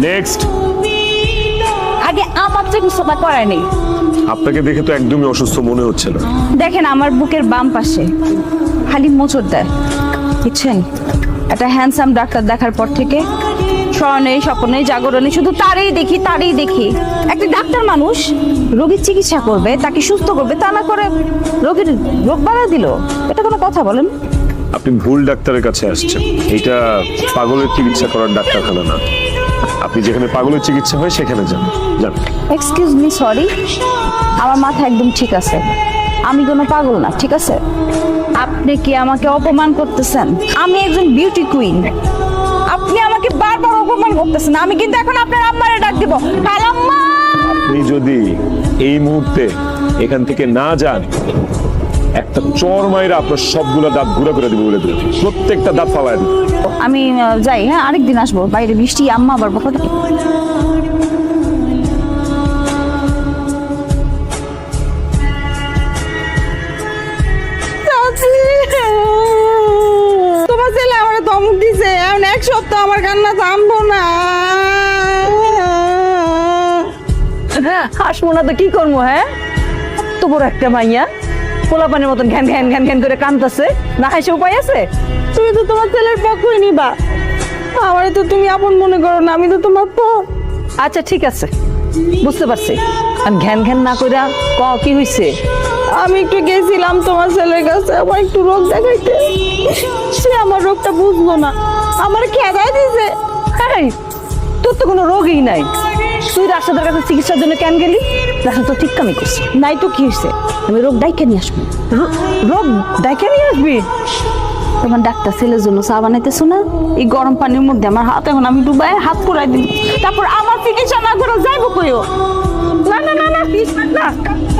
Next. আগে আমার চিকিৎসাটা করায় নেই। আপনাকে দেখে তো একদমই অসুস্থ মনে হচ্ছে না। দেখেন আমার বুকের বাম পাশে খালি মোচড় দেয়, বুঝছেন? একটা হ্যান্ডসাম ডাক্তার দেখার পর থেকে স্বর্ণে স্বপ্নে জাগরণে শুধু তারই দেখি। একটা ডাক্তার মানুষ রোগীর চিকিৎসা করবে, তাকে সুস্থ করবে, তা না করে রোগীর রোগ বাড়া দিল। এটা কোনো কথা বলেন? আপনি ভুল ডাক্তারের কাছে আসছেন। এটা পাগলের চিকিৎসা করার ডাক্তারখানা না। আপনি যেখানে পাগলের চিকিৎসা হয় সেখানে যান। এক্সকিউজ মি, সরি, আমার মাথা একদম ঠিক আছে, আমি কোনো পাগল না, ঠিক আছে? আপনি কি আমাকে অপমান করতেছেন? আমি একজন বিউটি কুইন, আপনি আমাকে বারবার অপমান করতেছেন। আমি কিন্তু এখন আপনার আম্মারে ডাক দিব, খালাম্মা। আপনি যদি এই মুহূর্তে এখান থেকে না যান, একটা চর মাইরা আপনার সবগুলো দাঁত ঘুরে করে দিব বলে দিল, প্রত্যেকটা দাঁত ফালায় দিব। আমি যাই, হ্যাঁ, আরেকদিন আসবো। বাইরে বৃষ্টি, আম্মা আবার বকা দেবে। তোমার ছেলে আমার ধমক দিছে, এখন এক সপ্তাহ আমার কান্না থামবো না। হাসমো না তো কি করবো? হ্যাঁ, তো বড় একটা মাইয়া পোলাপানের মতন ঘ্যান ঘ্যান ঘ্যান ঘ্যান করে কাঁদতেছে, না হাসে উপায় আছে? তুমি তো তোমার ছেলের পক্ষই নিবা, আমারে তো তুমি আপন মনে করো না, আমি তো তোমার পর। আচ্ছা ঠিক আছে, বুঝতে পারছি। আর ঘ্যান ঘ্যান না কইরা কি হইছে? আমি একটু গেছিলাম তোমার ছেলের কাছে, আমার একটু রোগ দেখাইতে, সে আমার রোগটা বুঝলো না, আমার খেদাই দিছে। এই, তোর তো কোনো রোগই নাই, তুই রাশাদের কাছে চিকিৎসার জন্য কেন গেলি? রাশা তো ঠিক কামই করছে। নাই তো কি হয়েছে? আমি রোগ ডাইকে নিয়ে আসবো। রোগ দেখে নিয়ে আসবি? তোমার ডাক্তার ছেলের জন্য চা বানাইতেছো না? এই গরম পানির মধ্যে আমার হাত, এখন আমি ডুবাই হাত পুরাই দিই, তারপর আমার চিকিৎসা না করে যাইবো কইও? না না না না, প্লিজ, না না না।